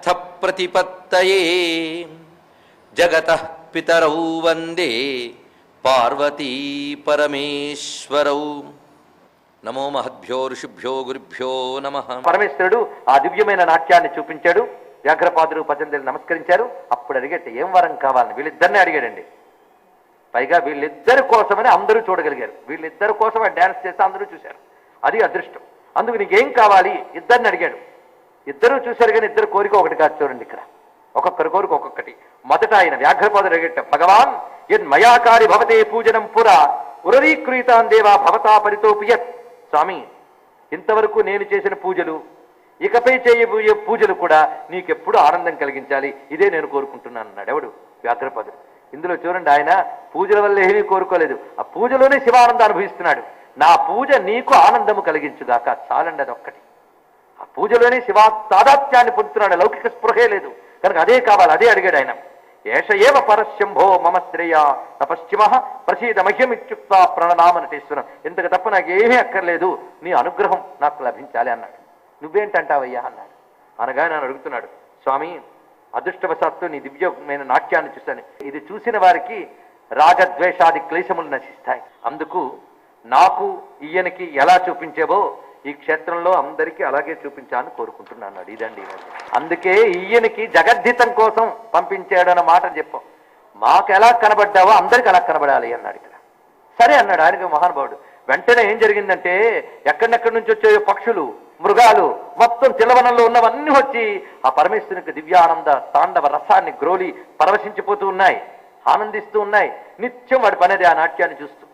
స్థ ప్రతిపత్తయే జగతః పితరౌ వందే పార్వతీ పరమేశ్వరౌ. నమో మహద్భ్యో ఋషిభ్యో గురుభ్యో నమః. పరమేశ్వరుడు ఆ దివ్యమైన నాట్యాన్ని చూపించాడు. వ్యాఘ్రపాదులు పతంజలి నమస్కరించారు. అప్పుడు అడిగట్టు ఏం వరం కావాలని వీళ్ళిద్దరిని అడిగాడండి. పైగా వీళ్ళిద్దరి కోసమని అందరూ చూడగలిగారు. వీళ్ళిద్దరి కోసమే డ్యాన్స్ చేస్తే అందరూ చూశారు. అది అదృష్టం. అందుకు నీకేం కావాలి ఇద్దరిని అడిగాడు. ఇద్దరూ చూశారు కానీ ఇద్దరు కోరిక ఒకటి కాదు. చూడండి ఇక్కడ ఒక్కొక్కరి కోరిక ఒక్కొక్కటి. మొదట ఆయన వ్యాఘ్రపాదులు అడిగట్ట, భగవాన్ యన్మయాకారి భవతే పూజనం పురా ఉరరీకృతాన్ దేవా భవతా పరితోపియత్. స్వామి, ఇంతవరకు నేను చేసిన పూజలు, ఇకపై చేయబోయే పూజలు కూడా నీకెప్పుడు ఆనందం కలిగించాలి, ఇదే నేను కోరుకుంటున్నాను అన్నాడు. ఎవడు? వ్యాఘ్రపాదుడు. ఇందులో చూడండి, ఆయన పూజల వల్ల ఏమీ కోరుకోలేదు. ఆ పూజలోనే శివానందం అనుభవిస్తున్నాడు. నా పూజ నీకు ఆనందము కలిగించుగాక, చాలండి అదొక్కటి. ఆ పూజలోనే శివా తాదాత్మ్యాన్ని పొందుతున్నాడు. లౌకిక స్పృహే లేదు కనుక అదే కావాలి. అదే అడిగాడు ఆయన. ఏష ఏవ పరశంభో మమ శ్రేయ తపశ్చిమ ప్రసీద మహ్యమిత్యుక్త ప్రణనామనటేశ్వరం. ఇంతకు తప్ప నాకేమీ అక్కర్లేదు, నీ అనుగ్రహం నాకు లభించాలి అన్నాడు. నువ్వేంటంటావయ్యా అన్నాడు. అనగా నేను అడుగుతున్నాడు, స్వామి అదృష్టవశాత్తు నీ దివ్యమైన నాట్యాన్ని చూశాను. ఇది చూసిన వారికి రాగద్వేషాది క్లేశములు నశిస్తాయి. అందుకు నాకు ఈయనకి ఎలా చూపించేవో ఈ క్షేత్రంలో అందరికీ అలాగే చూపించాలని కోరుకుంటున్నాను. ఇదండి. అందుకే ఈయనకి జగద్ధితం కోసం పంపించాడన్న మాట చెప్పాం. మాకు ఎలా కనబడ్డావో అందరికి అలా కనబడాలి అన్నాడు ఇక్కడ. సరే అన్నాడు ఆయనకి మహానుభావుడు. వెంటనే ఏం జరిగిందంటే ఎక్కడెక్కడి నుంచి వచ్చే పక్షులు, మృగాలు మొత్తం తిలవనంలో ఉన్నవన్నీ వచ్చి ఆ పరమేశ్వరునికి దివ్యానంద తాండవ రసాన్ని గ్రోలి పరవశించిపోతూ ఉన్నాయి, ఆనందిస్తూ ఉన్నాయి. నిత్యం వాడి పనేది ఆ నాట్యాన్ని చూస్తూ.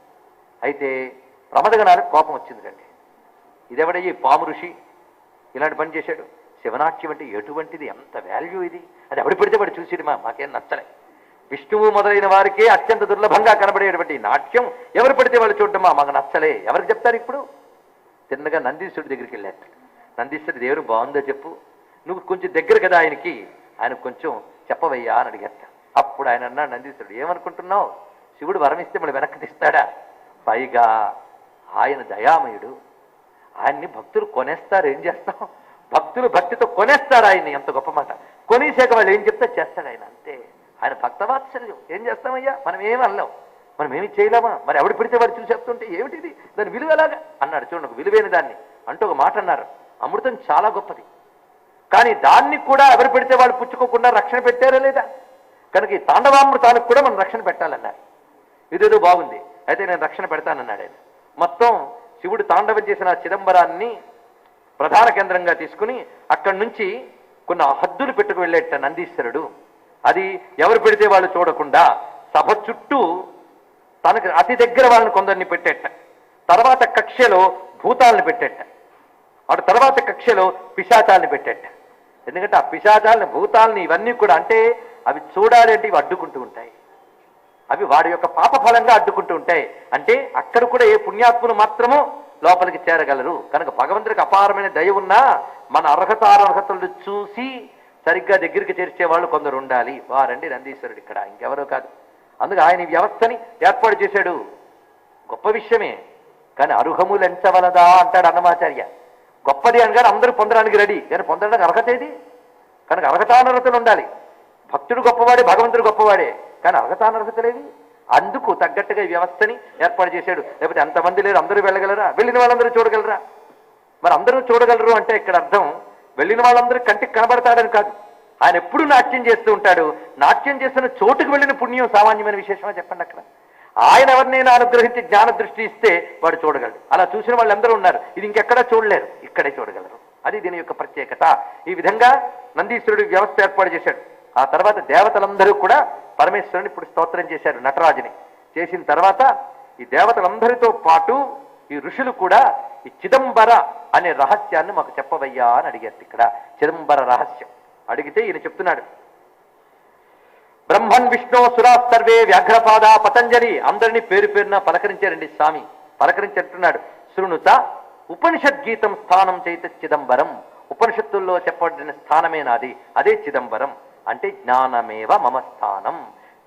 అయితే ప్రమదగణానికి కోపం వచ్చింది కండి. ఇదెవడయ్యి పాము ఋషి ఇలాంటి పని చేశాడు? శివనాట్యం అంటే ఎటువంటిది, ఎంత వాల్యూ ఇది, అది ఎవడు పెడితే వాడు చూసిడు మాకేం నచ్చలే. విష్ణువు మొదలైన వారికే అత్యంత దుర్లభంగా కనబడేటువంటి నాట్యం ఎవరు పెడితే వాళ్ళు చూడటమా మాకు నచ్చలే. ఎవరికి చెప్తారు? ఇప్పుడు తిన్నగా నందీశ్వరుడి దగ్గరికి వెళ్ళారు. నందీశ్వరుడు దేవుడు బాగుందో చెప్పు, నువ్వు కొంచెం దగ్గర కదా ఆయనకి, ఆయన కొంచెం చెప్పవయ్యా అని అడిగేస్తా. అప్పుడు ఆయన అన్నాడు, నందీశ్వరుడు ఏమనుకుంటున్నావు, శివుడు వరమిస్తే మళ్ళీ వెనక్కి తీస్తాడా? పైగా ఆయన దయామయుడు, ఆయన్ని భక్తులు కొనేస్తారు. ఏం చేస్తాం, భక్తులు భక్తితో కొనేస్తారు ఆయన్ని. ఎంత గొప్ప మాట. కొనేసాక వాళ్ళు ఏం చెప్తే చేస్తాడు ఆయన, అంతే. ఆయన భక్తవాత్సల్యం. ఏం చేస్తామయ్యా, మనం ఏమి అనలేం, మనం ఏమి చేయలేమా. మరి ఎవడు పెడితే వాడు చూసి చెప్తుంటే ఏమిటిది, దాని విలువ ఎలాగా అన్నాడు. చూడండి, ఒక విలువైన దాన్ని అంటూ ఒక మాట అన్నారు. అమృతం చాలా గొప్పది, కానీ దాన్ని కూడా ఎవరు పెడితే వాళ్ళు పుచ్చుకోకుండా రక్షణ పెట్టారా లేదా? కనుక ఈ తాండవామృతానికి కూడా మనం రక్షణ పెట్టాలన్నారు. ఇదేదో బాగుంది, అయితే నేను రక్షణ పెడతానన్నాడు ఆయన. మొత్తం శివుడు తాండవం చేసిన చిదంబరాన్ని ప్రధాన కేంద్రంగా తీసుకుని అక్కడి నుంచి కొన్ని హద్దులు పెట్టుకు వెళ్ళేట నందీశ్వరుడు. అది ఎవరు పెడితే వాళ్ళు చూడకుండా సభ చుట్టూ తనకు అతి దగ్గర వాళ్ళని కొందరిని పెట్టేట. తర్వాత కక్షలో భూతాలను పెట్టేట. అటు తర్వాత కక్షలో పిశాచాలని పెట్టేట. ఎందుకంటే ఆ పిశాచాలని, భూతాలని ఇవన్నీ కూడా అంటే అవి చూడాలి అంటే ఇవి అడ్డుకుంటూ ఉంటాయి. అవి వాడి యొక్క పాప ఫలంగా అడ్డుకుంటూ ఉంటాయి. అంటే అక్కడ కూడా ఏ పుణ్యాత్ములు మాత్రమో లోపలికి చేరగలరు. కనుక భగవంతుడికి అపారమైన దయ ఉన్నా మన అర్హతలు చూసి సరిగ్గా దగ్గరికి చేర్చే వాళ్ళు కొందరు ఉండాలి. వారండి నందీశ్వరుడు ఇక్కడ, ఇంకెవరో కాదు. అందుకు ఆయన వ్యవస్థని ఏర్పాటు చేశాడు. గొప్ప విషయమే, కానీ అర్హములు ఎంచవలదా అంటాడు అన్నమాచార్య. గొప్పది అనగానే అందరూ పొందడానికి రెడీ, కానీ పొందడానికి అర్హత ఏది? కనుక అర్హతానర్హతలు ఉండాలి. భక్తుడు గొప్పవాడే, భగవంతుడు గొప్పవాడే, కానీ అర్హతానర్హతలేవి. అందుకు తగ్గట్టుగా ఈ వ్యవస్థని ఏర్పాటు చేశాడు. లేకపోతే ఎంతమంది లేరు, అందరూ వెళ్ళగలరా? వెళ్ళిన వాళ్ళందరూ చూడగలరా? మరి అందరూ చూడగలరు అంటే ఇక్కడ అర్థం వెళ్ళిన వాళ్ళందరూ కంటికి కనబడతాడని కాదు. ఆయన ఎప్పుడూ నాట్యం చేస్తూ ఉంటాడు. నాట్యం చేస్తున్న చోటుకు వెళ్ళిన పుణ్యం సామాన్యమైన విశేషమా చెప్పండి. అక్కడ ఆయన ఎవరినైనా అనుగ్రహించి జ్ఞాన దృష్టి ఇస్తే వాడు చూడగలడు. అలా చూసిన వాళ్ళు అందరూ ఉన్నారు. ఇది ఇంకెక్కడా చూడలేరు, ఇక్కడే చూడగలరు. అది దీని యొక్క ప్రత్యేకత. ఈ విధంగా నందీశ్వరుడు వ్యవస్థ ఏర్పాటు చేశాడు. ఆ తర్వాత దేవతలందరూ కూడా పరమేశ్వరుని ఇప్పుడు స్తోత్రం చేశారు. నటరాజుని చేసిన తర్వాత ఈ దేవతలందరితో పాటు ఈ ఋషులు కూడా ఈ చిదంబర అనే రహస్యాన్ని మాకు చెప్పవయ్యా అని అడిగారు. ఇక్కడ చిదంబర రహస్యం అడిగితే ఈయన చెప్తున్నాడు, బ్రహ్మన్ విష్ణు సురా సర్వే వ్యాఘ్రపాద పతంజలి అందరినీ పేరు పేరున పలకరించారండి స్వామి. పలకరించంటున్నాడు, శృణుత ఉపనిషద్గీతం స్థానం చైత చిదంబరం. ఉపనిషత్తుల్లో చెప్పబడిన స్థానమే నాది, అదే చిదంబరం. అంటే జ్ఞానమేవ మమ స్థానం.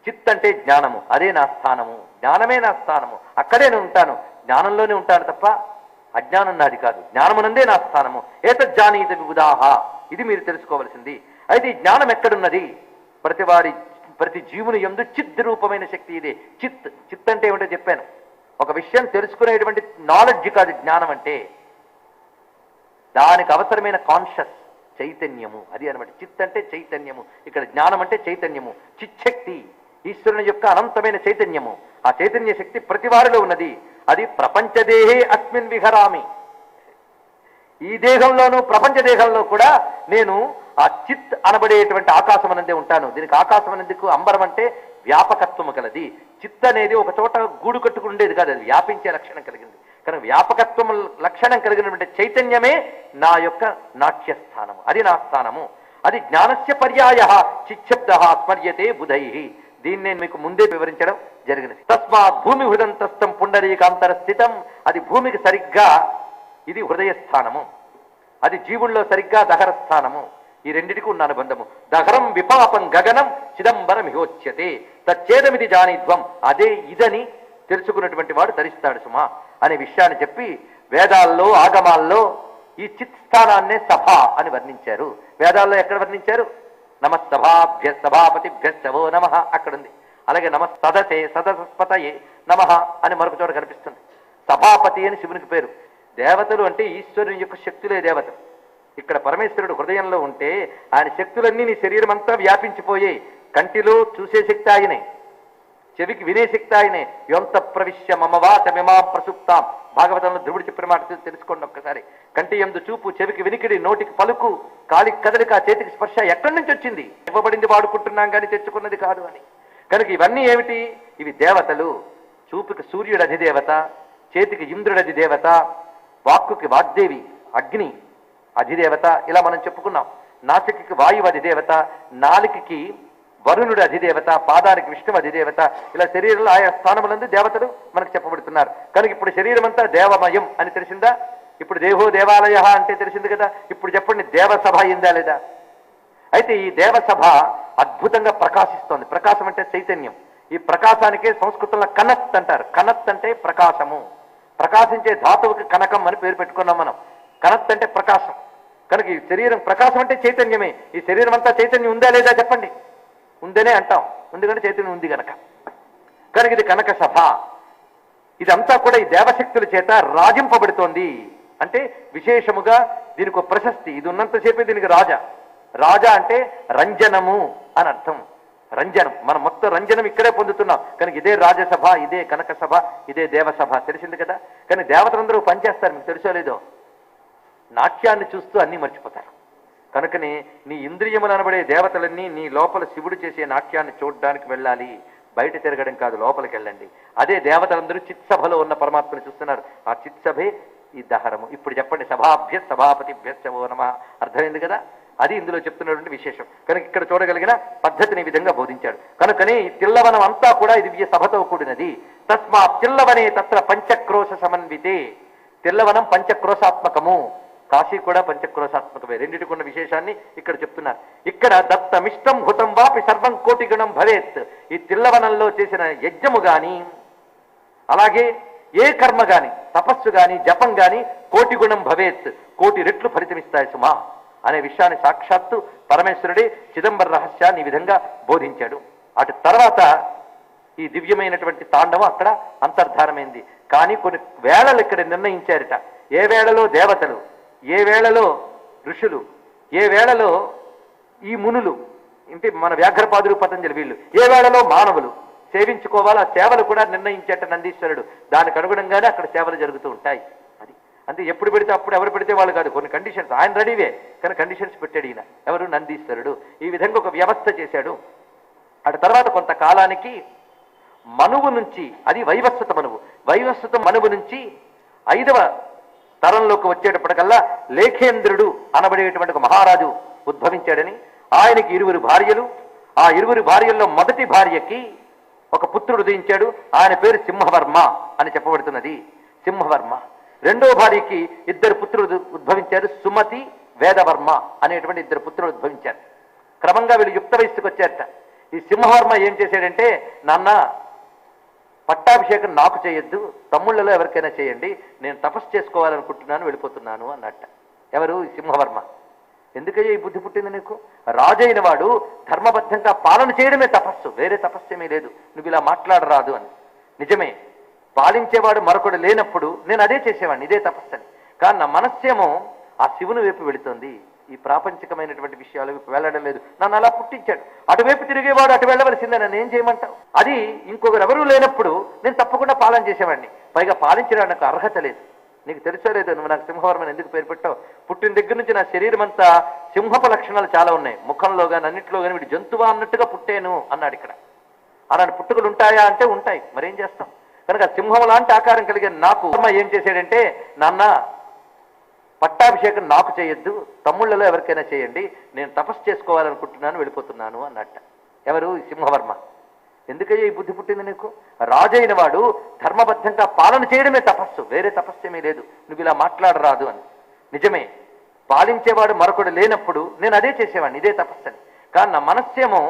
చిత్ అంటే జ్ఞానము, అదే నా స్థానము. జ్ఞానమే నా స్థానము, అక్కడే నేను ఉంటాను. జ్ఞానంలోనే ఉంటాను తప్ప అజ్ఞానం నాది కాదు. జ్ఞానమునందే నా స్థానము. ఏతజ్జానీత విబుధాహ, ఇది మీరు తెలుసుకోవలసింది. అయితే ఈ జ్ఞానం ఎక్కడున్నది? ప్రతి జీవుని యందు చిత్ రూపమైన శక్తి ఇదే. చిత్ అంటే ఏమిటో చెప్పాను. ఒక విషయం తెలుసుకునేటువంటి నాలెడ్జ్ కాదు జ్ఞానం అంటే. దానికి అవసరమైన కాన్షియస్ చైతన్యము అది అనమాట. చిత్ అంటే చైతన్యము, ఇక్కడ జ్ఞానం అంటే చైతన్యము. చిచ్చక్తి ఈశ్వరుని యొక్క అనంతమైన చైతన్యము. ఆ చైతన్య శక్తి ప్రతి వారిలో ఉన్నది. అది ప్రపంచదేహే అస్మిన్ విహరామి. ఈ దేహంలోనూ ప్రపంచ దేహంలో కూడా నేను ఆ చిత్ అనబడేటువంటి ఆకాశం అనందే ఉంటాను. దీనికి ఆకాశం అనేందుకు అంబరం అంటే వ్యాపకత్వము కలది. చిత్ అనేది ఒక చోట గూడు కట్టుకుని ఉండేది కాదు, అది వ్యాపించే లక్షణం కలిగింది. కనుక వ్యాపకత్వం లక్షణం కలిగినటువంటి చైతన్యమే నా యొక్క నాట్యస్థానము, అది నా స్థానము. అది జ్ఞానస్య పర్యాయ చిచ్చబ్ద స్మర్యతే బుధై. దీన్ని నేను మీకు ముందే వివరించడం జరిగినది. తస్మాత్ భూమి హృదంతస్థం పుండరీకాంతర స్థితం. అది భూమికి సరిగ్గా ఇది హృదయస్థానము, అది జీవుల్లో సరిగ్గా దహర స్థానము. ఈ రెండిటికి ఉన్న అనుబంధము. దహరం విపాపం గగనం చిదంబరం హిహోచ్యతే తచ్చేదమిది జానిధ్వం. అదే ఇదని తెలుసుకున్నటువంటి వాడు ధరిస్తాడు సుమా అనే విషయాన్ని చెప్పి వేదాల్లో ఆగమాల్లో ఈ చిత్ స్థానాన్నే సభ అని వర్ణించారు. వేదాల్లో ఎక్కడ వర్ణించారు? నమస్తభాభ్య సభాపతిభ్యశ్చవో నమ అక్కడుంది. అలాగే నమస్తదసే సదస్పతయే నమ అని మరొక చోట కనిపిస్తుంది. సభాపతి అని శివునికి పేరు. దేవతలు అంటే ఈశ్వరుని యొక్క శక్తులే దేవతలు. ఇక్కడ పరమేశ్వరుడు హృదయంలో ఉంటే ఆయన శక్తులన్నీ నీ శరీరం అంతా వ్యాపించిపోయాయి. కంటిలో చూసే శక్తి ఆయనే, చెవికి వినే శక్తి ఆయనే. యొంత ప్రవిశ్య మమవాత మిమా ప్రసుప్తాం. భాగవతంలో ధ్రువుడు చెప్పిన మాట తెలుసుకోండి ఒక్కసారి. కంటి యందు చూపు, చెవికి వినికిడి, నోటికి పలుకు, కాలికి కదలిక, చేతికి స్పర్శ ఎక్కడి నుంచి వచ్చింది? ఇవ్వబడింది వాడుకుంటున్నాం కానీ తెచ్చుకున్నది కాదు అని. కనుక ఇవన్నీ ఏమిటి? ఇవి దేవతలు. చూపుకి సూర్యుడు అధిదేవత, చేతికి ఇంద్రుడు అధిదేవత, వాక్కుకి వాగ్దేవి అగ్ని అధిదేవత, ఇలా మనం చెప్పుకున్నాం. నాసికకి వాయువు అధిదేవత, నాలికకి వరుణుడు అధిదేవత, పాదానికి విష్ణువు అధిదేవత. ఇలా శరీరంలో ఆయా స్థానములందు దేవతలు మనకు చెప్పబడుతున్నారు. కనుక ఇప్పుడు శరీరం అంతా దేవమయం అని తెలిసిందా? ఇప్పుడు దేహో దేవాలయ అంటే తెలిసింది కదా. ఇప్పుడు చెప్పండి, దేవసభ అయిందా లేదా? అయితే ఈ దేవసభ అద్భుతంగా ప్రకాశిస్తోంది. ప్రకాశం అంటే చైతన్యం. ఈ ప్రకాశానికే సంస్కృతంలో కనత్ అంటారు. కనత్ అంటే ప్రకాశము. ప్రకాశించే ధాతువుకి కనకం అని పేరు పెట్టుకున్నాం మనం. కనత్ అంటే ప్రకాశం. కనుక ఈ శరీరం ప్రకాశం అంటే చైతన్యమే. ఈ శరీరం అంతా చైతన్యం ఉందా లేదా చెప్పండి? ఉందనే అంటాం, ఎందుకంటే చైతన్యం ఉంది కనుక. కనుక ఇది కనక సభ. ఇదంతా కూడా ఈ దేవశక్తుల చేత రాజింపబడుతోంది. అంటే విశేషముగా దీనికి ఒక ప్రశస్తి. ఇది ఉన్నంతసేపే దీనికి రాజా. రాజా అంటే రంజనము అని అర్థం. రంజనం, మనం మొత్తం రంజనం ఇక్కడే పొందుతున్నాం. కనుక ఇదే రాజసభ, ఇదే కనక సభ, ఇదే దేవసభ. తెలిసింది కదా. కానీ దేవతలందరూ పనిచేస్తారు, మీకు తెలుసో లేదో. నాట్యాన్ని చూస్తూ అన్నీ మర్చిపోతారు. కనుకనే నీ ఇంద్రియములు అనబడే దేవతలన్నీ నీ లోపల శివుడు చేసే నాట్యాన్ని చూడడానికి వెళ్ళాలి. బయట తిరగడం కాదు, లోపలికి వెళ్ళండి. అదే దేవతలందరూ చిత్సభలో ఉన్న పరమాత్మని చూస్తున్నారు. ఆ చిత్సభే ఈ దహరము. ఇప్పుడు చెప్పండి, సభాభ్య సభాపతిభ్యశ్చవో నమః. అర్థమైంది కదా. అది ఇందులో చెప్తున్నటువంటి విశేషం. కనుక ఇక్కడ చూడగలిగిన పద్ధతిని ఈ విధంగా బోధించాడు. కనుకనే ఈ తిల్లవనం అంతా కూడా ఇది దివ్య సభతో కూడినది. తస్మా తిల్లవనే తత్ర పంచక్రోశ సమన్వితే. తిల్లవనం పంచక్రోశాత్మకము, కాశీ కూడా పంచక్రోశాత్మకమే. రెండింటికి ఉన్న విశేషాన్ని ఇక్కడ చెప్తున్నారు. ఇక్కడ దత్తమిష్టం హుతం వాపి సర్వం కోటి గుణం భవేత్. ఈ తిల్లవనంలో చేసిన యజ్ఞము గాని, అలాగే ఏ కర్మ గాని, తపస్సు గాని, జపం గాని కోటి గుణం భవేత్, కోటి రెట్లు ఫలితమిస్తాయి సుమా అనే విషయాన్ని సాక్షాత్తు పరమేశ్వరుడే చిదంబర రహస్యాన్ని ఈ విధంగా బోధించాడు. అటు తర్వాత ఈ దివ్యమైనటువంటి తాండవం అక్కడ అంతర్ధానమైంది. కానీ కొన్ని వేళలు ఇక్కడ నిర్ణయించారట. ఏ వేళలో దేవతలు, ఏ వేళలో ఋషులు, ఏ వేళలో ఈ మునులు, ఇంటి మన వ్యాఘ్రపాదులు పతంజలి వీళ్ళు, ఏ వేళలో మానవులు సేవించుకోవాలో ఆ సేవలు కూడా నిర్ణయించేట నందీశ్వరుడు. దానికి అనుగుణంగానే అక్కడ సేవలు జరుగుతూ ఉంటాయి. అది అంటే ఎప్పుడు పెడితే అప్పుడు ఎవరు పెడితే వాళ్ళు కాదు, కొన్ని కండిషన్స్. ఆయన రెడీవే కానీ కండిషన్స్ పెట్టాడు ఈయన. ఎవరు? నందీశ్వరుడు. ఈ విధంగా ఒక వ్యవస్థ చేశాడు. అటు తర్వాత కొంతకాలానికి మనువు నుంచి, అది వైవస్వత మనువు, వైవస్వత మనువు నుంచి 5వ తరంలోకి వచ్చేటప్పటికల్లా లేఖేంద్రుడు అనబడేటువంటి ఒక మహారాజు ఉద్భవించాడని, ఆయనకి 2 భార్యలు. ఆ 2 భార్యల్లో మొదటి భార్యకి ఒక పుత్రుడు ఉదయించాడు. ఆయన పేరు సింహవర్మ అని చెప్పబడుతున్నది. సింహవర్మ. 2వ భార్యకి 2 పుత్రులు ఉద్భవించారు. సుమతి, వేదవర్మ అనేటువంటి 2 పుత్రులు ఉద్భవించారు. క్రమంగా వీళ్ళు యుక్త వయస్సుకు వచ్చారట. ఈ సింహవర్మ ఏం చేశాడంటే, నాన్న పట్టాభిషేకం నాకు చేయొద్దు, తమ్ముళ్ళలో ఎవరికైనా చేయండి, నేను తపస్సు చేసుకోవాలనుకుంటున్నాను, వెళ్ళిపోతున్నాను అన్నట్ట. ఎవరు? సింహవర్మ. ఎందుకయ్యా ఈ బుద్ధి పుట్టింది నీకు? రాజైన వాడు ధర్మబద్ధంగా పాలన చేయడమే తపస్సు, వేరే తపస్సేమీ లేదు. నువ్వు ఇలా మాట్లాడరాదు అని. నిజమే, పాలించేవాడు మరొకడు లేనప్పుడు నేను అదే చేసేవాడిని, ఇదే తపస్సు అని. కానీ నా మనస్సేమో ఆ శివుని వైపు వెళుతోంది, ఈ ప్రాపంచికమైనటువంటి విషయాల వైపు వెళ్ళడం లేదు. నన్ను అలా పుట్టించాడు, అటువైపు తిరిగేవాడు అటు వెళ్ళవలసిందే, నన్ను ఏం చేయమంటావు? అది ఇంకొకరు ఎవరూ లేనప్పుడు నేను తప్పకుండా పాలన చేసేవాడిని. పైగా పాలించడానికి నాకు అర్హత లేదు. నీకు తెలుసో లేదో, నువ్వు నాకు సింహవర్మని ఎందుకు పేరు పెట్టావు? పుట్టిన దగ్గర నుంచి నా శరీరం అంతా సింహపు లక్షణాలు చాలా ఉన్నాయి, ముఖంలో కానీ అన్నింటిలో కానీ. వీడు జంతువా అన్నట్టుగా పుట్టాను అన్నాడు ఇక్కడ. అలాంటి పుట్టుకలు ఉంటాయా అంటే ఉంటాయి, మరేం చేస్తాం? కనుక సింహం లాంటి ఆకారం కలిగిన నాకు ఏం చేశాడంటే, నాన్న పట్టాభిషేకం నాకు చేయొద్దు, తమ్ముళ్ళలో ఎవరికైనా చేయండి, నేను తపస్సు చేసుకోవాలనుకుంటున్నాను, వెళ్ళిపోతున్నాను అన్నట్ట. ఎవరు? సింహవర్మ. ఎందుకయ్యా ఈ బుద్ధి పుట్టింది నీకు? రాజైన వాడు ధర్మబద్ధంగా పాలన చేయడమే తపస్సు, వేరే తపస్సేమీ లేదు. నువ్వు ఇలా మాట్లాడరాదు అని. నిజమే, పాలించేవాడు మరొకడు లేనప్పుడు నేను అదే చేసేవాడిని, ఇదే తపస్సు అని. కానీ నా మనస్సేమో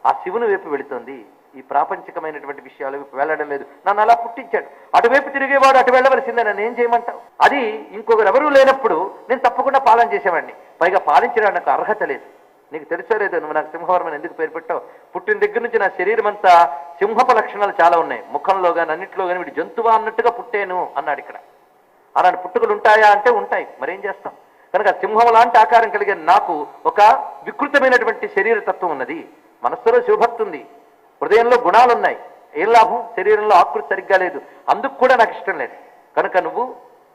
ఆ శివుని వైపు వెళుతోంది, ఈ ప్రాపంచికమైనటువంటి విషయాల వైపు వెళ్ళడం లేదు. నన్ను అలా పుట్టించాడు, అటువైపు తిరిగేవాడు అటు వెళ్ళవలసిందే, నన్ను ఏం చేయమంటావు? అది ఇంకొకరు ఎవరూ లేనప్పుడు నేను తప్పకుండా పాలన చేసేవాడిని. పైగా పాలించడానికి నాకు అర్హత లేదు. నీకు తెలుసో లేదో, నువ్వు నాకు సింహవర్మని ఎందుకు పేరు పెట్టావు? పుట్టిన దగ్గర నుంచి నా శరీరం అంతా సింహపు లక్షణాలు చాలా ఉన్నాయి, ముఖంలో కానీ అన్నింటిలో కానీ. వీడు జంతువా అన్నట్టుగా పుట్టాను అన్నాడు ఇక్కడ. అలాంటి పుట్టుకలు ఉంటాయా అంటే ఉంటాయి, మరేం చేస్తాం? కనుక సింహం లాంటి ఆకారం కలిగిన నాకు ఒక వికృతమైనటువంటి శరీర తత్వం ఉన్నది. మనస్సులో శివభక్తి ఉంది, హృదయంలో గుణాలున్నాయి. ఏం లాభం? శరీరంలో ఆకృతి సరిగ్గా లేదు, అందుకు కూడా నాకు ఇష్టం లేదు. కనుక నువ్వు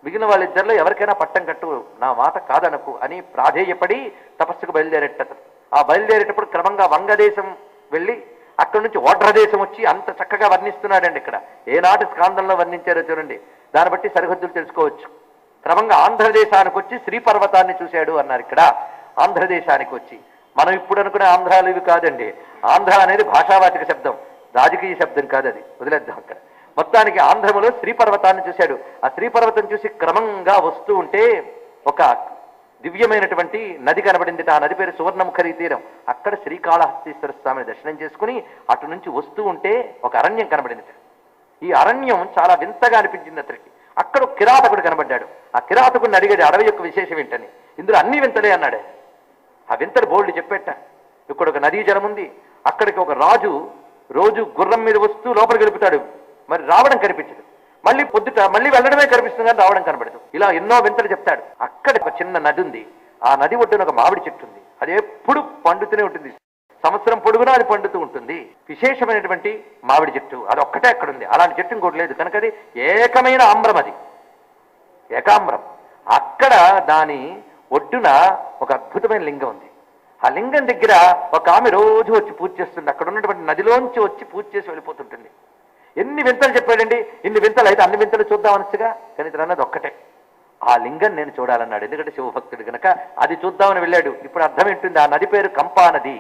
మిగిలిన వాళ్ళిద్దరిలో ఎవరికైనా పట్టం కట్టు, నా మాట కాదనకు అని ప్రాధేయపడి తపస్సుకు బయలుదేరేటతను. ఆ బయలుదేరేటప్పుడు క్రమంగా వంగదేశం వెళ్ళి అక్కడి నుంచి ఓడ్రదేశం వచ్చి అంత చక్కగా వర్ణిస్తున్నాడండి ఇక్కడ. ఏనాటి స్కాందంలో వర్ణించారో చూడండి, దాన్ని బట్టి సరిహద్దులు తెలుసుకోవచ్చు. క్రమంగా ఆంధ్రదేశానికి వచ్చి శ్రీపర్వతాన్ని చూశాడు అన్నారు ఇక్కడ. ఆంధ్రదేశానికి వచ్చి, మనం ఇప్పుడు అనుకునే ఆంధ్రాలు ఇవి కాదండి. ఆంధ్ర అనేది భాషావాచక శబ్దం, రాజకీయ శబ్దం కాదు, అది వదిలేద్దాం అక్కడ. మొత్తానికి ఆంధ్రములో శ్రీపర్వతాన్ని చూశాడు. ఆ శ్రీపర్వతం చూసి క్రమంగా వస్తూ ఉంటే ఒక దివ్యమైనటువంటి నది కనబడింది. ఆ నది పేరు సువర్ణముఖరి తీరం. అక్కడ శ్రీకాళహస్తీశ్వర స్వామిని దర్శనం చేసుకుని అటు నుంచి వస్తూ ఉంటే ఒక అరణ్యం కనబడింది. ఈ అరణ్యం చాలా వింతగా అనిపించింది అతనికి. అక్కడ ఒక కిరాతకుడు కనబడ్డాడు. ఆ కిరాతకుడిని అడిగాడు, అడవి యొక్క విశేషం ఏంటని. ఇందులో అన్ని వింతలే అన్నాడు. ఆ వింతలు బోల్డ్ చెప్పేట. ఇక్కడ ఒక నదీ జలం ఉంది, అక్కడికి ఒక రాజు రోజు గుర్రం మీద వస్తూ లోపల గెలుపుతాడు, మరి రావడం కనిపించదు. మళ్ళీ పొద్దుట మళ్ళీ వెళ్ళడమే కనిపిస్తుంది కానీ రావడం కనబడదు. ఇలా ఎన్నో వింతలు చెప్తాడు. అక్కడ ఒక చిన్న నది ఉంది, ఆ నది ఒడ్డున ఒక మామిడి చెట్టు ఉంది. అది ఎప్పుడు పండుతూనే ఉంటుంది, సంవత్సరం పొడుగునా అది పండుతూ ఉంటుంది. విశేషమైనటువంటి మామిడి చెట్టు అది ఒక్కటే అక్కడ ఉంది, అలాంటి చెట్టు ఇంకోటి లేదు. కనుక అది ఏకమైన ఆమ్రం, అది ఏకామ్రం. అక్కడ దాని ఒడ్డున ఒక అద్భుతమైన లింగం ఉంది. ఆ లింగం దగ్గర ఒక ఆమె రోజు వచ్చి పూజ చేస్తుంది. అక్కడ ఉన్నటువంటి నదిలోంచి వచ్చి పూజ చేసి వెళ్ళిపోతుంటుంది. ఎన్ని వింతలు చెప్పాడండి. ఇన్ని వింతలు అయితే అన్ని వింతలు చూద్దాం అనొచ్చుగా, కానీ ఇతను అన్నది ఒక్కటే, ఆ లింగం నేను చూడాలన్నాడు. ఎందుకంటే శివభక్తుడు కనుక అది చూద్దామని వెళ్ళాడు. ఇప్పుడు అర్థం ఏంటుంది, ఆ నది పేరు కంపా నది,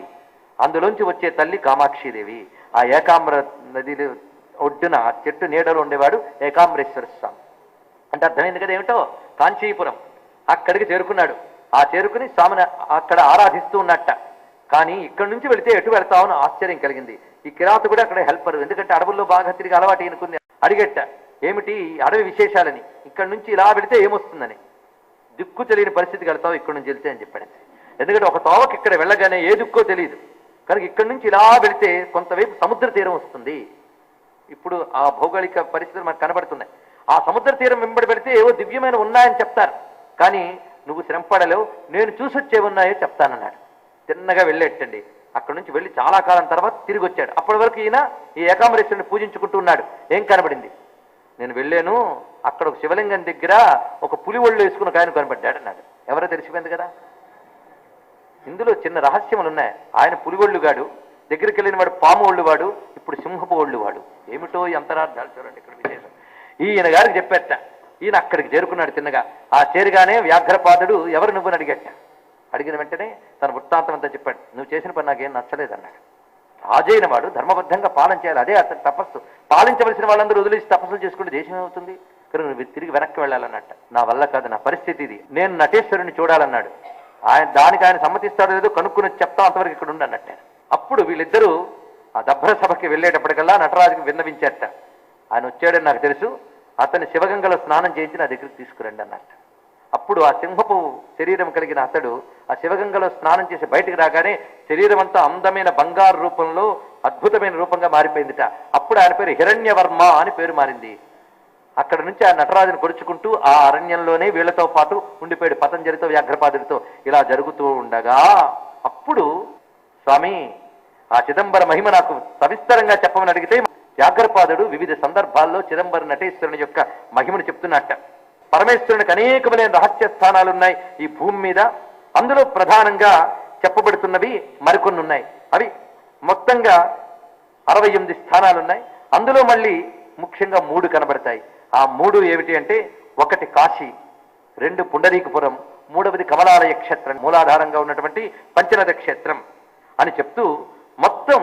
అందులోంచి వచ్చే తల్లి కామాక్షిదేవి. ఆ ఏకామ్ర నది ఒడ్డున ఆ చెట్టు నీడలో ఉండేవాడు ఏకామ్రేశ్వర స్వామి. అంటే అర్థమైంది కదా ఏమిటో, కాంచీపురం. అక్కడికి చేరుకున్నాడు. ఆ చేరుకుని స్వామిని అక్కడ ఆరాధిస్తూ ఉన్నట్ట. కానీ ఇక్కడి నుంచి వెళితే ఎటు వెళ్తామని ఆశ్చర్యం కలిగింది. ఈ కిరాతకుడు అక్కడ హెల్పర్, ఎందుకంటే అడవుల్లో బాగా తిరిగి అలవాటు అనుకుంది. అడిగట్ట, ఏమిటి అడవి విశేషాలని, ఇక్కడి నుంచి ఇలా వెళితే ఏమొస్తుందని. దిక్కు తెలియని పరిస్థితికి వెళ్తావు ఇక్కడి నుంచి వెళ్తే అని చెప్పాడు. ఎందుకంటే ఒక తోవకి ఇక్కడ వెళ్ళగానే ఏ దిక్కో తెలియదు కనుక ఇక్కడి నుంచి ఇలా వెళితే కొంతవైపు సముద్ర తీరం వస్తుంది. ఇప్పుడు ఆ భౌగోళిక పరిస్థితులు మనకు కనబడుతున్నాయి. ఆ సముద్ర తీరం వెంబడి పెడితే ఏవో దివ్యమైన ఉన్నాయని చెప్తారు, కానీ నువ్వు శ్రమపడలేవు, నేను చూసొచ్చే ఉన్నాయో చెప్తానన్నాడు. తిన్నగా వెళ్ళేటండి. అక్కడి నుంచి వెళ్ళి చాలా కాలం తర్వాత తిరిగి వచ్చాడు. అప్పటి వరకు ఈయన ఈ ఏకాంబరేశ్వరుని పూజించుకుంటూ ఉన్నాడు. ఏం కనబడింది, నేను వెళ్ళాను, అక్కడ ఒక శివలింగం దగ్గర ఒక పులి ఒళ్ళు వేసుకున్న ఆయన కనబడ్డాడు అన్నాడు. ఎవరో తెలిసిపోయింది కదా. ఇందులో చిన్న రహస్యములు ఉన్నాయి. ఆయన పులిగొళ్ళు గాడు, దగ్గరికి వెళ్ళిన వాడు పాము ఒళ్ళు వాడు, ఇప్పుడు సింహపు ఒళ్ళు వాడు. ఏమిటో ఈ అంతరార్థాలు చూడండి ఇక్కడ విశేషం. ఈయన గారికి చెప్పేట. ఈయన అక్కడికి చేరుకున్నాడు తిన్నగా. ఆ చేరుగానే వ్యాఘ్రపాదుడు ఎవరు నువ్వుని అడిగట. అడిగిన వెంటనే తన వృత్తాంతం అంతా చెప్పాడు. నువ్వు చేసిన పని నాకేం నచ్చలేదన్నాడు. రాజైన వాడు ధర్మబద్ధంగా పాలన చేయాలి, అదే అతని తపస్సు. పాలించవలసిన వాళ్ళందరూ వదిలేసి తపస్సులు చేసుకుంటే దేశం ఏమవుతుంది? కనుక నువ్వు తిరిగి వెనక్కి వెళ్ళాలన్నట్ట. నా వల్ల కాదు, నా పరిస్థితి ఇది, నేను నటేశ్వరుని చూడాలన్నాడు. దానికి ఆయన సమ్మతిస్తాడో లేదో కనుక్కుని చెప్తాం, అంతవరకు ఇక్కడ ఉండి అన్నట్టే. అప్పుడు వీళ్ళిద్దరూ ఆ దభ్ర సభకి వెళ్ళేటప్పటికల్లా నటరాజుకి విన్నవించేట. ఆయన వచ్చాడని నాకు తెలుసు, అతని శివగంగలో స్నానం చేయించి నా దగ్గరికి తీసుకురండి అన్నట్ట. అప్పుడు ఆ సింహపు శరీరం కలిగిన అతడు ఆ శివగంగలో స్నానం చేసి బయటికి రాగానే శరీరం అంతా అందమైన బంగారు రూపంలో అద్భుతమైన రూపంగా మారిపోయిందిట. అప్పుడు ఆయన పేరు హిరణ్యవర్మ అని పేరు మారింది. అక్కడ నుంచి ఆ నటరాజును పొడుచుకుంటూ ఆ అరణ్యంలోనే వీళ్లతో పాటు ఉండిపోయాడు, పతంజలితో వ్యాఘ్రపాదుడితో. ఇలా జరుగుతూ ఉండగా అప్పుడు స్వామి ఆ చిదంబర మహిమ నాకు సవిస్తరంగా చెప్పమని అడిగితే వ్యాఘ్రపాదుడు వివిధ సందర్భాల్లో చిదంబర నటేశ్వరుని యొక్క మహిమను చెప్తున్నట్ట. పరమేశ్వరునికి అనేకమైన రహస్య స్థానాలున్నాయి ఈ భూమి మీద. అందులో ప్రధానంగా చెప్పబడుతున్నవి మరికొన్ని ఉన్నాయి. అవి మొత్తంగా 68 స్థానాలున్నాయి. అందులో మళ్ళీ ముఖ్యంగా 3 కనబడతాయి. ఆ 3 ఏమిటి అంటే, 1 కాశీ, 2 పుండరీకపురం, 3వది కమలాలయ క్షేత్రం, మూలాధారంగా ఉన్నటువంటి పంచనద క్షేత్రం అని చెప్తూ మొత్తం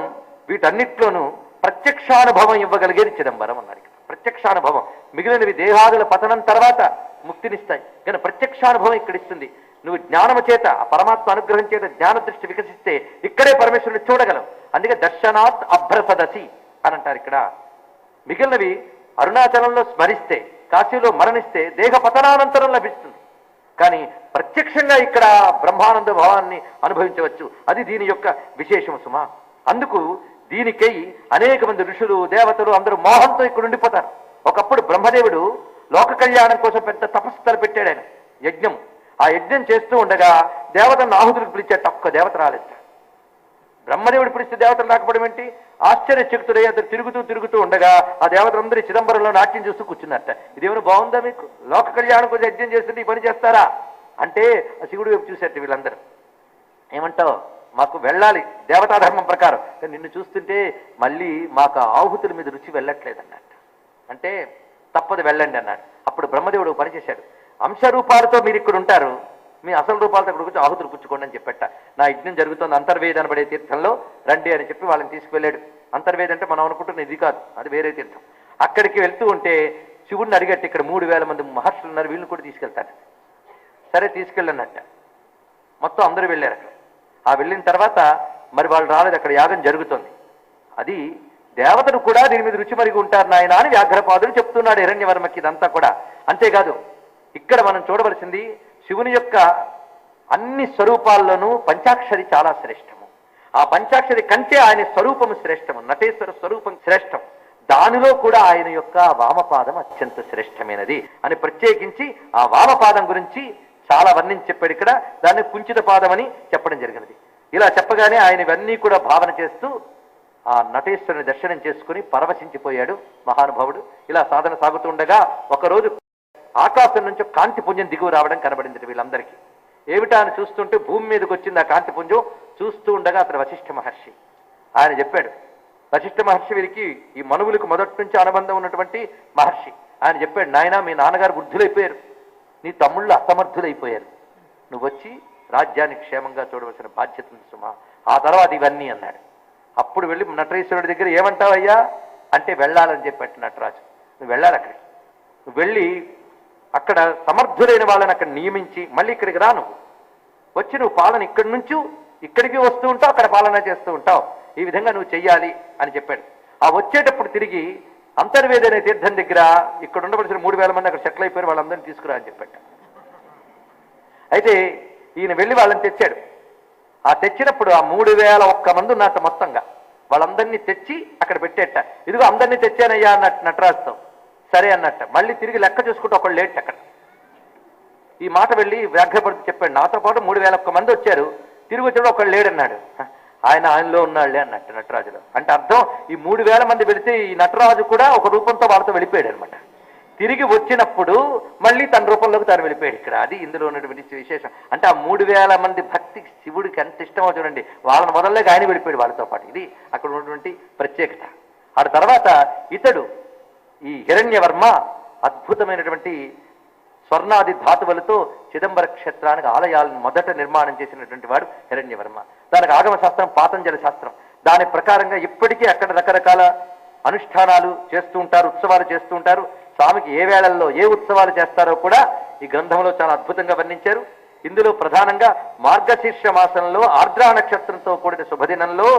వీటన్నిట్లోనూ ప్రత్యక్షానుభవం ఇవ్వగలిగేది చిదంబరం అన్నాడు. ప్రత్యక్షానుభవం. మిగిలినవి దేహాదుల పతనం తర్వాత ముక్తినిస్తాయి, కానీ ప్రత్యక్షానుభవం ఇక్కడ ఇస్తుంది. నువ్వు జ్ఞానము చేత ఆ పరమాత్మ అనుగ్రహం చేత జ్ఞాన దృష్టి వికసిస్తే ఇక్కడే పరమేశ్వరుని చూడగలవు. అందుకే దర్శనాత్ అభ్రసదసి అని అంటారు ఇక్కడ. మిగిలినవి అరుణాచలంలో స్మరిస్తే, కాశీలో మరణిస్తే దేహ పతనానంతరం లభిస్తుంది. కానీ ప్రత్యక్షంగా ఇక్కడ బ్రహ్మానంద భావాన్ని అనుభవించవచ్చు. అది దీని యొక్క విశేషం సుమా. అందుకు దీనికై అనేక మంది ఋషులు దేవతలు అందరూ మోహంతో ఇక్కడ ఉండిపోతారు. ఒకప్పుడు బ్రహ్మదేవుడు లోక కళ్యాణం కోసం పెద్ద తపస్సులు పెట్టాడు ఆయన, యజ్ఞం. ఆ యజ్ఞం చేస్తూ ఉండగా దేవతలను ఆహుతులకు పిలిచేట, ఒక్క దేవత రాలేదు. బ్రహ్మదేవుడు పిలిస్తే దేవతలు రాకపోవడం ఏంటి? ఆశ్చర్యచకితుడై అతను తిరుగుతూ ఉండగా ఆ దేవతలందరూ చిదంబరంలో నాట్యం చూస్తూ కూర్చున్నట్ట. ఇదేమైనా బాగుందా మీకు? లోక కళ్యాణం కోసం యజ్ఞం చేస్తుంటే ఈ పని చేస్తారా అంటే ఆ శివుడు వైపు చూసేట వీళ్ళందరూ. ఏమంటావు? మాకు వెళ్ళాలి దేవతాధర్మం ప్రకారం, కానీ నిన్ను చూస్తుంటే మళ్ళీ మాకు ఆహుతుల మీద రుచి వెళ్ళట్లేదు అన్నట్టు. అంటే తప్పదు వెళ్ళండి అన్నాడు. అప్పుడు బ్రహ్మదేవుడు పని చేశాడు. అంశరూపాలతో మీరు ఇక్కడ ఉంటారు, మీ అసలు రూపాలతో ఇక్కడ కూర్చొని ఆహుతులు పుచ్చుకోండి అని చెప్పట. నా యజ్ఞం జరుగుతుంది అంతర్వేద అనబడే తీర్థంలో రండి అని చెప్పి వాళ్ళని తీసుకువెళ్ళాడు. అంతర్వేద అంటే మనం అనుకుంటున్న ఇది కాదు, అది వేరే తీర్థం. అక్కడికి వెళ్తూ ఉంటే శివుడిని అడిగట్టు, ఇక్కడ 3000 మంది మహర్షులు ఉన్నారు, వీళ్ళని కూడా తీసుకెళ్తాడు. సరే తీసుకెళ్ళన్నట్ట. మొత్తం అందరూ వెళ్ళారు అక్కడ. ఆ వెళ్ళిన తర్వాత మరి వాళ్ళు రాలేదు, అక్కడ యాగం జరుగుతుంది. అది దేవతలు కూడా దీని మీద రుచి మరిగి ఉంటారు నాయన అని వ్యాఘ్రపాదుడు చెప్తున్నాడు హిరణ్యవర్మకి. ఇదంతా కూడా అంతేకాదు, ఇక్కడ మనం చూడవలసింది శివుని యొక్క అన్ని స్వరూపాల్లోనూ పంచాక్షరి చాలా శ్రేష్టము. ఆ పంచాక్షరి కంటే ఆయన స్వరూపము శ్రేష్టము, నటేశ్వర స్వరూపం శ్రేష్టం. దానిలో కూడా ఆయన యొక్క వామపాదం అత్యంత శ్రేష్టమైనది అని ప్రత్యేకించి ఆ వామపాదం గురించి చాలా వర్ణించి చెప్పాడు ఇక్కడ. దాన్ని కుంచిత పాదం అని చెప్పడం జరిగినది. ఇలా చెప్పగానే ఆయన ఇవన్నీ కూడా భావన చేస్తూ ఆ నటేశ్వరుని దర్శనం చేసుకుని పరవశించిపోయాడు మహానుభావుడు. ఇలా సాధన సాగుతూ ఉండగా ఒకరోజు ఆకాశం నుంచి కాంతి పుంజం దిగువ రావడం కనబడింది వీళ్ళందరికీ. ఏమిటా అని చూస్తుంటే భూమి మీదకి వచ్చింది ఆ కాంతి పుంజం. చూస్తూ ఉండగా అతను వశిష్ఠ మహర్షి. ఆయన చెప్పాడు, వశిష్ఠ మహర్షి వీరికి ఈ మనువులకు మొదటి నుంచి అనుబంధం ఉన్నటువంటి మహర్షి. ఆయన చెప్పాడు, నాయన మీ నాన్నగారు వృద్ధులైపోయారు, నీ తమ్ముళ్ళు అసమర్థులైపోయారు, నువ్వు వచ్చి రాజ్యాన్ని క్షేమంగా చూడవలసిన బాధ్యత ఉంది సుమా. ఆ తర్వాత ఇవన్నీ అన్నాడు. అప్పుడు వెళ్ళి నటేశ్వరుడి దగ్గర ఏమంటావయ్యా అంటే వెళ్ళాలని చెప్పాడు నటరాజు. నువ్వు వెళ్ళాలి అక్కడికి, నువ్వు వెళ్ళి అక్కడ సమర్థులైన వాళ్ళని అక్కడ నియమించి మళ్ళీ ఇక్కడికి రా. నువ్వు వచ్చి నువ్వు పాలన ఇక్కడి నుంచి ఇక్కడికి వస్తూ ఉంటావు, అక్కడ పాలన చేస్తూ ఉంటావు, ఈ విధంగా నువ్వు చెయ్యాలి అని చెప్పాడు. ఆ వచ్చేటప్పుడు తిరిగి అంతర్వేద అనే తీర్థం దగ్గర ఇక్కడ ఉండవలసిన 3000 మంది అక్కడ సెటిల్ అయిపోయారు, వాళ్ళందరినీ తీసుకురా అని చెప్పాడు. అయితే ఈయన వెళ్ళి వాళ్ళని తెచ్చాడు. ఆ తెచ్చినప్పుడు ఆ 3001 మంది ఉన్నట్ట మొత్తంగా వాళ్ళందరినీ తెచ్చి అక్కడ పెట్టేట. ఇదిగో అందరినీ తెచ్చానయ్యా అన్నట్టు నటరాజుతో. సరే అన్నట్ట. మళ్ళీ తిరిగి లెక్క చూసుకుంటూ ఒకళ్ళు లేట్ అక్కడ. ఈ మాట వెళ్ళి వ్యాఘ్రపడితే చెప్పాడు, నాతో పాటు 3001 మంది వచ్చారు, తిరిగి వచ్చాడు ఒకళ్ళు లేడన్నాడు. ఆయనలో ఉన్నాళ్లే అన్నట్టు నటరాజులో. అంటే అర్థం ఈ 3000 మంది వెళితే ఈ నటరాజు కూడా ఒక రూపంతో వాళ్ళతో వెళ్ళిపోయాడు అనమాట. తిరిగి వచ్చినప్పుడు మళ్ళీ తన రూపంలోకి తాను వెళ్ళిపోయాడు ఇక్కడ. అది ఇందులో ఉన్నటువంటి విశేషం. అంటే ఆ 3000 మంది భక్తి శివుడికి ఎంత ఇష్టమో చూడండి, వాళ్ళని మొదల్లోకి ఆయన వెళ్ళిపోయాడు వాళ్ళతో పాటు. ఇది అక్కడ ఉన్నటువంటి ప్రత్యేకత. ఆ తర్వాత ఇతడు ఈ హిరణ్యవర్మ అద్భుతమైనటువంటి స్వర్ణాది ధాతువులతో చిదంబర క్షేత్రానికి ఆలయాలను మొదట నిర్మాణం చేసినటువంటి వాడు హిరణ్యవర్మ. దానికి ఆగమ శాస్త్రం పాతంజలి శాస్త్రం. దాని ప్రకారంగా ఇప్పటికీ అక్కడ రకరకాల అనుష్ఠానాలు చేస్తూ ఉంటారు, ఉత్సవాలు చేస్తూ ఉంటారు. స్వామికి ఏ వేళల్లో ఏ ఉత్సవాలు చేస్తారో కూడా ఈ గ్రంథంలో చాలా అద్భుతంగా వర్ణించారు. ఇందులో ప్రధానంగా మార్గశీర్ష మాసంలో ఆర్ద్రా నక్షత్రంతో కూడిన శుభదినంలో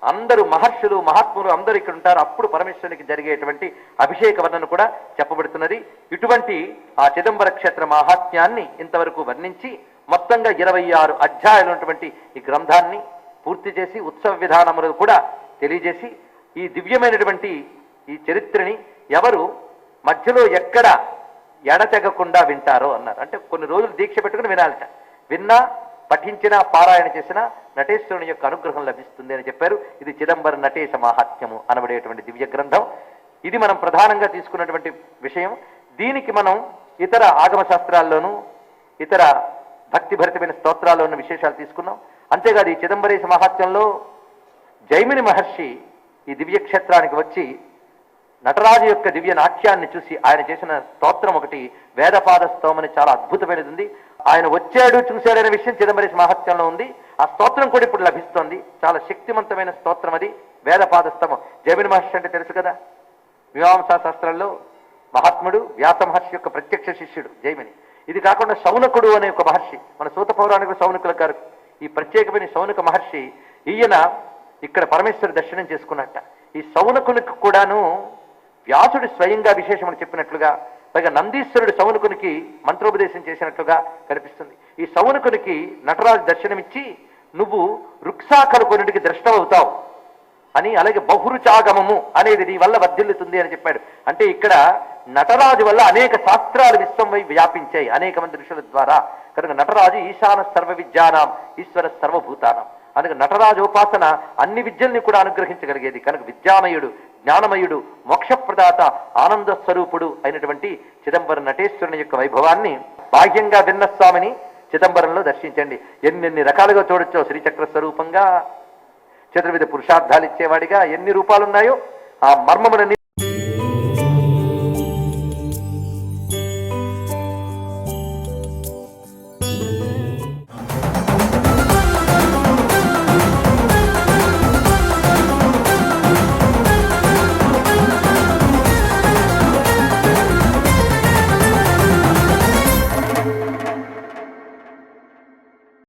అందరూ మహర్షులు మహాత్ములు అందరూ ఇక్కడ ఉంటారు. అప్పుడు పరమేశ్వరునికి జరిగేటువంటి అభిషేక వర్ణన కూడా చెప్పబడుతున్నది. ఇటువంటి ఆ చిదంబర క్షేత్ర మహాత్మ్యాన్ని ఇంతవరకు వర్ణించి మొత్తంగా 26 అధ్యాయాలు ఉన్నటువంటి ఈ గ్రంథాన్ని పూర్తి చేసి ఉత్సవ విధానములు కూడా తెలియజేసి ఈ దివ్యమైనటువంటి ఈ చరిత్రని ఎవరు మధ్యలో ఎక్కడ ఎడతెగకుండా వింటారో అన్నారు. అంటే కొన్ని రోజులు దీక్ష పెట్టుకుని వినాలట. విన్నా పఠించినా పారాయణ చేసినా నటేశ్వరుని యొక్క అనుగ్రహం లభిస్తుంది అని చెప్పారు. ఇది చిదంబర నటేశ మహాత్మ్యము అనబడేటువంటి దివ్య గ్రంథం. ఇది మనం ప్రధానంగా తీసుకున్నటువంటి విషయం. దీనికి మనం ఇతర ఆగమ శాస్త్రాల్లోనూ ఇతర భక్తిభరితమైన స్తోత్రాల్లో ఉన్న విశేషాలు తీసుకున్నాం. అంతేకాదు ఈ చిదంబరేశ మహాత్మ్యంలో జైమిని మహర్షి ఈ దివ్యక్షేత్రానికి వచ్చి నటరాజు యొక్క దివ్య నాట్యాన్ని చూసి ఆయన చేసిన స్తోత్రం ఒకటి వేదపాద స్తోమని చాలా అద్భుతమైనది ఉంది. ఆయన వచ్చాడు చూశాడనే విషయం చిదంబరేశ మహాత్మ్యంలో ఉంది. ఆ స్తోత్రం కూడా ఇప్పుడు లభిస్తోంది. చాలా శక్తివంతమైన స్తోత్రం అది వేదపాద స్తవం. జైమిని మహర్షి అంటే తెలుసు కదా, మీమాంసా శాస్త్రంలో మహాత్ముడు, వ్యాస మహర్షి యొక్క ప్రత్యక్ష శిష్యుడు జైమిని. ఇది కాకుండా శౌనకుడు అనే ఒక మహర్షి, మన సూత పౌరాణిక శౌనకుల గారు, ఈ ప్రత్యేకమైన శౌనక మహర్షి ఈయన ఇక్కడ పరమేశ్వరు దర్శనం చేసుకున్నట్ట. ఈ శౌనకునికి కూడాను వ్యాసుడు స్వయంగా విశేషమని చెప్పినట్లుగా, పైగా నందీశ్వరుడు శౌనకునికి మంత్రోపదేశం చేసినట్లుగా కనిపిస్తుంది. ఈ శౌనకునికి నటరాజు దర్శనమిచ్చి నువ్వు వృక్షాకలు కొన్నిటికి ద్రష్టమవుతావు అని, అలాగే బహురుచాగమము అనేది నీ వల్ల వర్ధిల్లుతుంది అని చెప్పాడు. అంటే ఇక్కడ నటరాజు వల్ల అనేక శాస్త్రాలు విశ్వంపై వ్యాపించాయి అనేక మంది ఋషుల ద్వారా. కనుక నటరాజు ఈశాన సర్వ విద్యానాం ఈశ్వర సర్వభూతానం. అందుకే నటరాజు ఉపాసన అన్ని విద్యల్ని కూడా అనుగ్రహించగలిగేది. కనుక విద్యామయుడు, జ్ఞానమయుడు, మోక్షప్రదాత, ఆనంద స్వరూపుడు అయినటువంటి చిదంబర నటేశ్వరుని యొక్క వైభవాన్ని బాహ్యంగా విన్న స్వామిని చిదంబరంలో దర్శించండి. ఎన్నెన్ని రకాలుగా చూడొచ్చో, శ్రీచక్ర స్వరూపంగా, చతుర్విధ పురుషార్థాలు ఇచ్చేవాడిగా ఎన్ని రూపాలున్నాయో ఆ మర్మములని